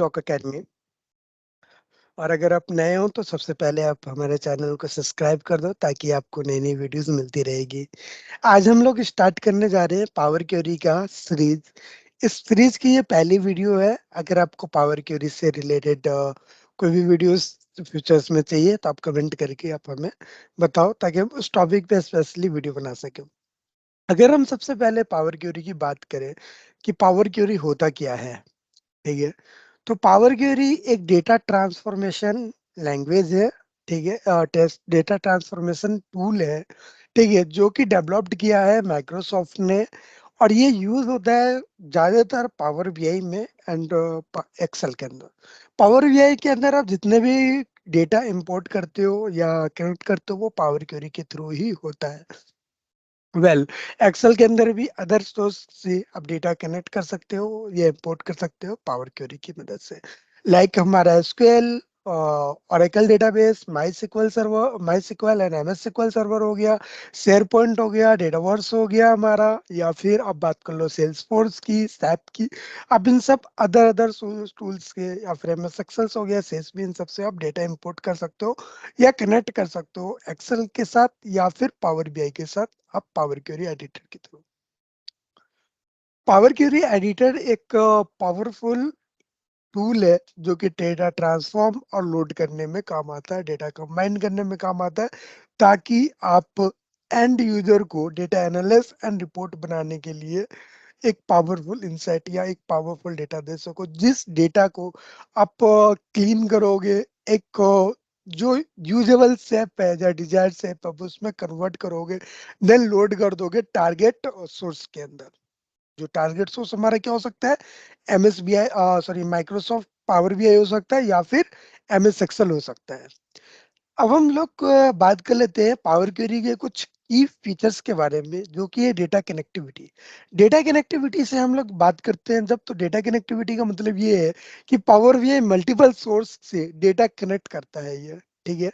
Dock academy. और अगर आप नए हो तो सबसे पहले आप हमारे चैनल को सब्सक्राइब कर दो ताकि आपको नई नई वीडियोस मिलती रहेगी। आज हम लोग स्टार्ट करने जा रहे हैं पावर क्यूरी का सीरीज। इस सीरीज की ये पहली वीडियो है। अगर आपको पावर क्यूरी से रिलेटेड कोई भी वीडियोस फ्यूचर्स में चाहिए तो आप कमेंट करके आप हमें बताओ ताकि हम उस टॉपिक पे स्पेशली वीडियो बना सकें। अगर हम सबसे पहले पावर क्यूरी की बात करें कि पावर क्यूरी होता क्या है, ठीक है। तो पावर क्वेरी एक डेटा ट्रांसफॉर्मेशन लैंग्वेज है, ठीक है। टेस्ट डेटा ट्रांसफॉर्मेशन टूल है, ठीक है, जो कि डेवलप्ड किया है माइक्रोसॉफ्ट ने। और ये यूज होता है ज्यादातर पावर बीआई में एंड एक्सेल के अंदर। पावर बीआई के अंदर आप जितने भी डेटा इंपोर्ट करते हो या कनेक्ट करते हो वो पावर क्वेरी के थ्रू ही होता है। एक्सेल के अंदर भी अदर सोर्स से आप डेटा कनेक्ट कर सकते हो या इंपोर्ट कर सकते हो पावर क्वेरी की मदद से। लाइक हमारा SQL, Oracle database, my sequel server, my sequel and MS sequel server हो गया, शेयर पॉइंट हो गया, डेटावर्स हो गया हमारा, या फिर आप बात कर लो सेल्सफोर्स की, सैप की। आप इन सब अदर अदर टूल्स के या फिर एमएस एक्सेल हो गया, सेस भी, इन सब से आप डेटा इंपोर्ट कर सकते हो या कनेक्ट कर सकते हो एक्सेल के साथ या फिर पावर बीआई के साथ आप पावर क्वेरी एडिटर के थ्रू। पावर क्वेरी एडिटर एक पावरफुल टूल है जो कि डेटा ट्रांसफॉर्म और लोड करने में काम आता है, डेटा कंबाइन करने में काम आता है, ताकि आप एंड यूजर को डेटा एनालिसिस एंड रिपोर्ट बनाने के लिए एक पावरफुल इंसाइट या एक पावरफुल डेटा दे सको। जिस डेटा को आप क्लीन करोगे, एक जो यूजेबल शेप है या डिजायर्ड शेप है उसमें कन्वर्ट करोगे, देन लोड कर दोगे टारगेट सोर्स के अंदर। जो टारगेट सोर्स हमारा क्या हो सकता है, MS BI, sorry Microsoft power BI हो सकता है या फिर एमएस एक्सेल हो सकता है। अब हम लोग बात कर लेते हैं पावर क्वेरी के कुछ की फीचर्स के बारे में, जो कि है डेटा कनेक्टिविटी। डेटा कनेक्टिविटी से हम लोग बात करते हैं जब, तो डेटा कनेक्टिविटी का मतलब ये है कि पावर बीआई मल्टीपल सोर्स से डेटा कनेक्ट करता है ये, ठीक है।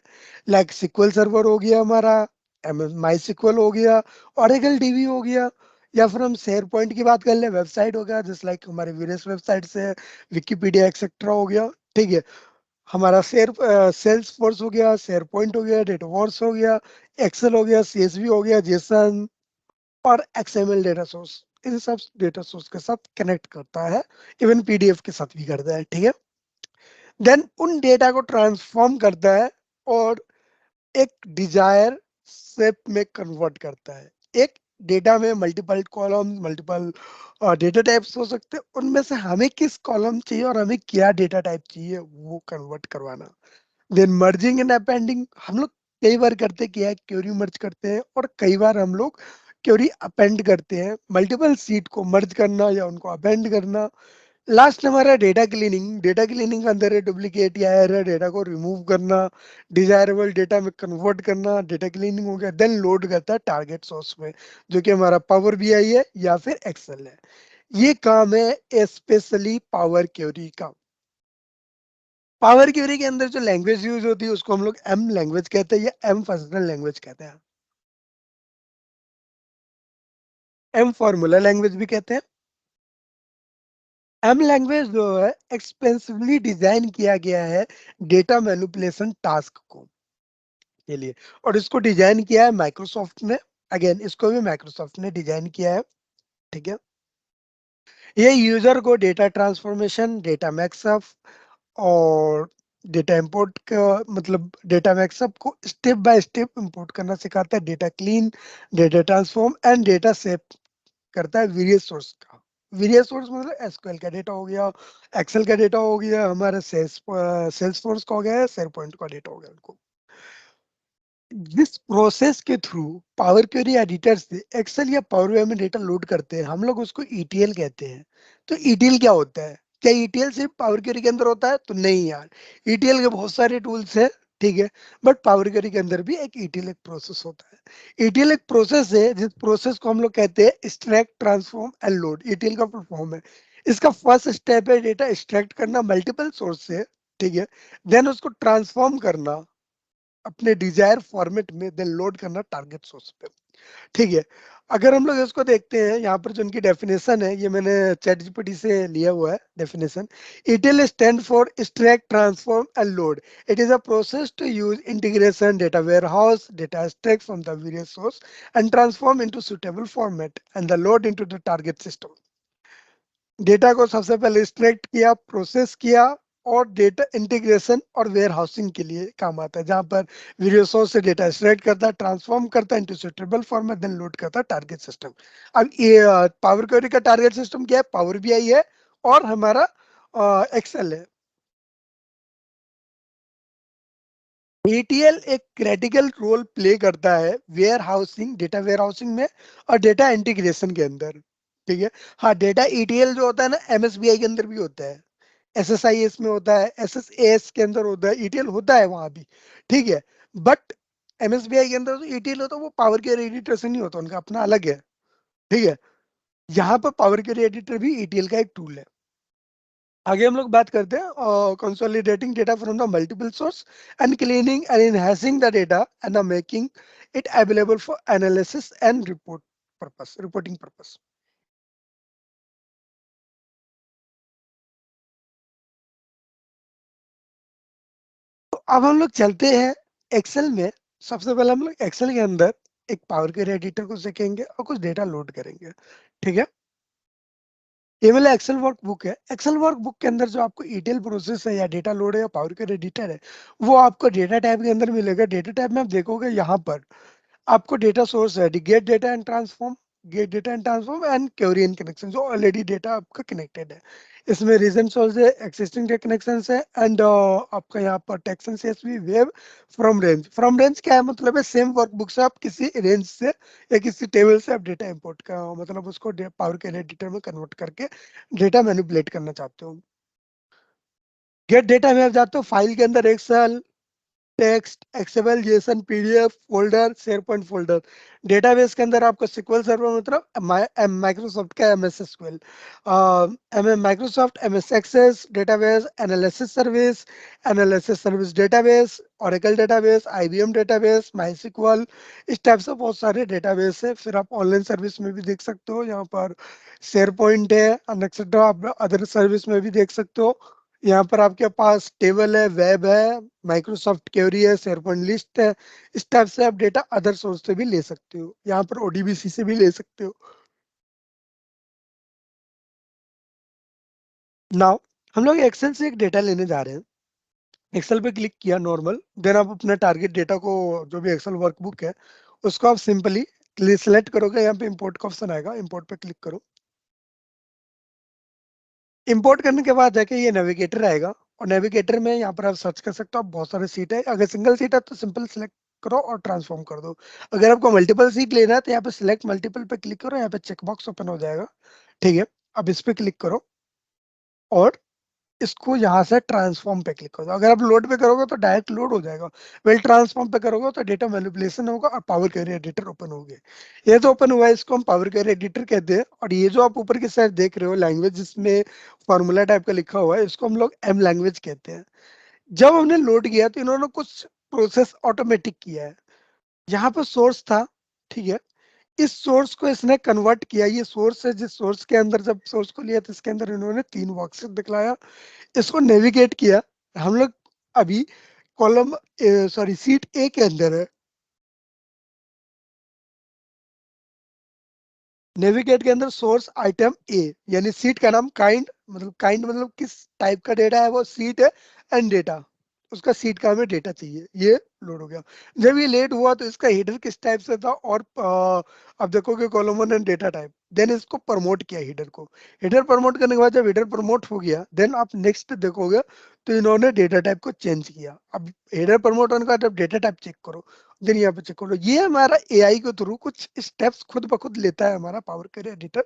लाइक सिक्वल सर्वर हो गया हमारा, माई सिक्वल हो गया, ओरेकल डीबी हो गया, या फिर हम शेयर पॉइंट की बात कर ले, वेबसाइट हो गया जस्ट लाइक हमारे वेरियस वेबसाइट से, विकिपीडिया एक्सेट्रा हो गया, ठीक है। हमारा सेल्स फोर्स हो गया, शेयर पॉइंट हो गया, डेटा वॉर्स हो गया, एक्सेल हो गया, सीएसवी हो गया, जेसन और एक्सएमएल डेटा सोर्स। इन सब डेटा सोर्स के साथ कनेक्ट करता है, इवन पीडीएफ के साथ भी करता है, ठीक है। देन उन डेटा को ट्रांसफॉर्म करता है और एक डिजायर शेप में कन्वर्ट करता है। एक डेटा में multiple column, multiple data types हो सकते हैं, उनमें से हमें किस कॉलम चाहिए और हमें क्या डेटा टाइप चाहिए वो कन्वर्ट करवाना। देन मर्जिंग एंड अपेंडिंग हम लोग कई बार करते क्या है, क्वेरी मर्ज करते हैं और कई बार हम लोग क्वेरी अपेंड करते हैं, मल्टीपल सीट को मर्ज करना या उनको अपेंड करना। लास्ट हमारा डेटा क्लीनिंग। डेटा क्लीनिंग का अंदर है डुप्लीकेट या एरर डेटा को रिमूव करना, डिजायरेबल डेटा में कन्वर्ट करना, डेटा क्लीनिंग हो गया। देन लोड करता है टारगेट सोर्स में, जो कि हमारा पावर बीआई है या फिर एक्सेल है। ये काम है स्पेशली पावर क्वेरी का। पावर क्वेरी के अंदर जो लैंग्वेज यूज होती है उसको हम लोग एम लैंग्वेज कहते हैं या एम फंक्शनल लैंग्वेज कहते हैं, एम फॉर्मूला लैंग्वेज भी कहते हैं। एम लैंग्वेज जो है एक्सपेंसिवली डिजाइन किया गया है डेटा मैनिपुलेशन टास्क को के लिए, और इसको डिजाइन किया है माइक्रोसॉफ्ट ने। अगेन इसको भी माइक्रोसॉफ्ट ने डिजाइन किया है, ठीक है। ये यूजर को डेटा ट्रांसफॉर्मेशन, डेटा मैक्सअप और डेटा इंपोर्ट का मतलब डेटा मैक्सअप को स्टेप बाय स्टेप इंपोर्ट करना सिखाता है, data clean, data transform and data save करता है वेरियस सोर्स का। वेरियस सोर्स मतलब एसक्यूएल का डेटा हो गया, एक्सेल का डेटा हो गया, हमारे सेल्स फोर्स का हो गया, शेयर पॉइंट का डेटा हो गया उनको। जिस प्रोसेस के थ्रू पावर क्वेरी एडिटर से एक्सेल या पावर बीआई में डेटा लोड करते हैं हम लोग उसको ईटीएल कहते हैं। तो ईटीएल क्या होता है? क्या ईटीएल सिर्फ पावर क्वेरी के अंदर होता है? तो नहीं यार, ईटीएल के बहुत सारे टूल्स हैं, ठीक है। बट पावर क्वेरी के अंदर भी एक ईटीएल एक प्रोसेस होता है। ईटीएल एक प्रोसेस है जिस प्रोसेस को हम लोग कहते हैं extract, transform and load. ETL का फुल फॉर्म है। इसका फर्स्ट स्टेप है डेटा एक्सट्रैक्ट करना मल्टीपल सोर्स से, ठीक है। देन उसको ट्रांसफॉर्म करना अपने डिजायर फॉर्मेट में, देन लोड करना टारगेट सोर्स पे, ठीक है। अगर हम लोग इसको देखते हैं, यहाँ पर जो इनकी डेफिनेशन है, ये मैंने चैट जीपीटी से लिया हुआ है definition. ETL stand for extract transform and load. It is a process to use integration data warehouse data extract from the various source and transform into suitable format and the load into the target system। Data को सबसे पहले extract किया, process किया, और data integration और warehousing के लिए काम आता है, जहां पर वीडियो सोर्स से डेटा एक्सट्रैक्ट करता है, ट्रांसफॉर्म करता है into suitable format, then load करता है टारगेट सिस्टम। अब ये पावर क्वेरी का टारगेट सिस्टम क्या है? पावर बीआई है और हमारा एक्सेल है। ETL एक क्रिटिकल रोल प्ले करता है warehousing, data warehousing में, और डेटा इंटीग्रेशन के अंदर। ठीक है। हाँ, डेटा ETL जो होता है ना, MSBI के अंदर भी होता है, SSIS में होता है, SSAS के अंदर होता है, ETL होता है वहां भी। ठीक है। बट MSBI के अंदर जो ETL होता है वो पावर के एडिटर से नहीं होता, उनका अपना अलग है। ठीक है। यहाँ पर पावर के एडिटर भी ETL का एक टूल है। आगे हम लोग बात करते हैं consolidating data from the multiple source and cleaning and enhancing the data and making it available for analysis and reporting purpose. तो अब हम लोग चलते हैं एक्सेल में। सबसे पहले हम लोग एक्सेल के अंदर एक पावर क्वेरी एडिटर को सीखेंगे और कुछ डेटा लोड करेंगे। ठीक है। ये वाला एक्सेल वर्कबुक है। एक्सेल वर्कबुक के अंदर जो आपको ETL प्रोसेस है या डेटा लोड है या पावर क्वेरी एडिटर है, वो आपको डेटा टाइप के अंदर मिलेगा। डेटा टाइप में आप देखोगे यहाँ पर आपको डेटा सोर्स है, gate data and transform, gate data and transform and query and connection, जो ऑलरेडी डेटा आपका कनेक्टेड है। इसमें रीजन सोर्स है, एक्सिस्टिंग कनेक्शन है, एंड आपका यहाँ पर text and CSV web from range. From range क्या है? मतलब है सेम वर्कबुक से आप किसी रेंज से या किसी टेबल से आप डेटा इंपोर्ट का मतलब उसको पावर के एडिटर में कन्वर्ट करके डेटा मैनिपुलेट करना चाहते हो। गेट डेटा में आप जाते हो, फाइल के अंदर Excel, text, XML, JSON, PDF folder, SharePoint folder. Database के अंदर आपको SQL सर्वर मतलब माइक्रोसॉफ्ट का MS SQL, Microsoft MS access database, analysis service database, Oracle database, IBM database, MySQL। इस टाइप से बहुत सारे डेटाबेस है। फिर आप ऑनलाइन सर्विस में भी देख सकते हो, यहाँ पर शेयर पॉइंट है, एक्सेट्रा। आप अदर सर्विस में भी देख सकते हो। यहाँ पर आपके पास टेबल है, वेब है, माइक्रोसॉफ्ट क्वेरी है, शेयरपॉइंट लिस्ट है। इस टाइप से आप डेटा अदर सोर्स से भी ले सकते हो, यहाँ पर ODBC से भी ले सकते हो। नाउ हम लोग एक्सेल से एक डेटा लेने जा रहे हैं। एक्सेल पे क्लिक किया नॉर्मल, देन आप अपने टारगेट डेटा को, जो भी एक्सेल वर्कबुक है, उसको आप सिंपली सिलेक्ट करोगे। यहाँ पे इंपोर्ट का ऑप्शन आएगा, इंपोर्ट पे क्लिक करो। इंपोर्ट करने के बाद जाके ये नेविगेटर आएगा, और नेविगेटर में यहाँ पर आप सर्च कर सकते हो। आप बहुत सारे सीट है, अगर सिंगल सीट है तो सिंपल सिलेक्ट करो और ट्रांसफॉर्म कर दो। अगर आपको मल्टीपल सीट लेना है तो यहाँ पे सिलेक्ट मल्टीपल पे क्लिक करो, यहाँ पे चेक बॉक्स ओपन हो जाएगा। ठीक है। अब इस पे क्लिक करो और इसको यहाँ से ट्रांसफॉर्म पे क्लिक करो। अगर आप लोड पे करोगे तो डायरेक्ट लोड हो जाएगा। वेल ट्रांसफॉर्म पे करोगे तो डेटा मैनिपुलेशन होगा और पावर क्वेरी एडिटर ओपन हो गए। ये तो ओपन हुआ है, इसको हम पावर क्वेरी एडिटर कहते हैं। और ये जो आप ऊपर की साइड देख रहे हो लैंग्वेज जिसमें फॉर्मूला टाइप का लिखा हुआ है, इसको हम लोग M लैंग्वेज कहते हैं। जब हमने लोड किया तो इन्होंने कुछ प्रोसेस ऑटोमेटिक किया है। यहाँ पर सोर्स था। ठीक है। इस सोर्स को इसने कन्वर्ट किया। ये सोर्स है, जिस सोर्स के अंदर जब सोर्स को लिया तो इसके अंदर इन्होंने 3 बॉक्सेस दिखलाया, इसको नेविगेट किया। हम लोग अभी कॉलम, सॉरी, सीट A के अंदर है। नेविगेट के अंदर सोर्स आइटम A, यानी सीट का नाम काइंड मतलब किस टाइप का डेटा है वो सीट है, एंड डेटा उसका सीट का हमें डेटा चाहिए। ये लोड हो गया। जब ये लेट हुआ तो इसका हेडर किस टाइप से था, और अब देखोगे column 1 and data type. Then इसको प्रमोट किया हेडर को। हेडर प्रमोट करने के बाद जब हेडर प्रमोट हो गया, देन आप नेक्स्ट देखोगे तो इन्होंने डेटा टाइप को चेंज किया। अब हेडर प्रमोट होने के बाद जब डेटा टाइप चेक करो, देन यहाँ पे चेक करो। ये हमारा AI के थ्रू कुछ स्टेप्स खुद ब खुद लेता है हमारा पावर क्वेरी एडिटर।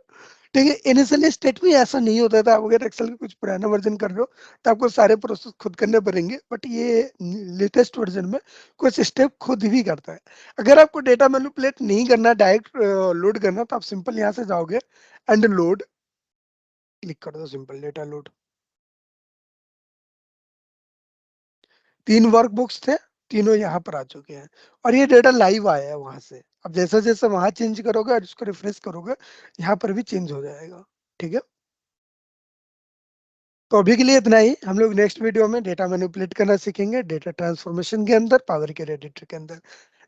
ठीक है। इनिशियली स्टेट में ऐसा नहीं होता था। आप अगर एक्सेल का कुछ पुराना वर्जन कर रहे हो तो आपको सारे प्रोसेस खुद करने पड़ेंगे, बट ये लेटेस्ट वर्जन में कुछ स्टेप खुद ही करता है। अगर आपको डेटा मैनिपुलेट नहीं करना, डायरेक्ट लोड करना, तो आप सिंपल यहाँ से जाओगे एंड लोड क्लिक कर दो, simple data load. 3 work books थे। तीनों यहाँ पर आ चुके हैं और ये डेटा लाइव आया है वहां से। अब जैसे जैसे वहां चेंज करोगे और इसको रिफ्रेश करोगे, यहाँ पर भी चेंज हो जाएगा। ठीक है, तो अभी के लिए इतना ही। हम लोग नेक्स्ट वीडियो में डेटा मैनिपुलेट करना सीखेंगे, डेटा ट्रांसफॉर्मेशन के अंदर, पावर के एडिटर के अंदर।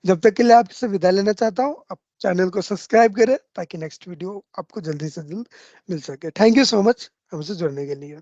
जब तक के लिए आपसे विदा लेना चाहता हूँ। आप चैनल को सब्सक्राइब करें ताकि नेक्स्ट वीडियो आपको जल्दी से जल्द मिल सके। थैंक यू सो मच हमसे जुड़ने के लिए।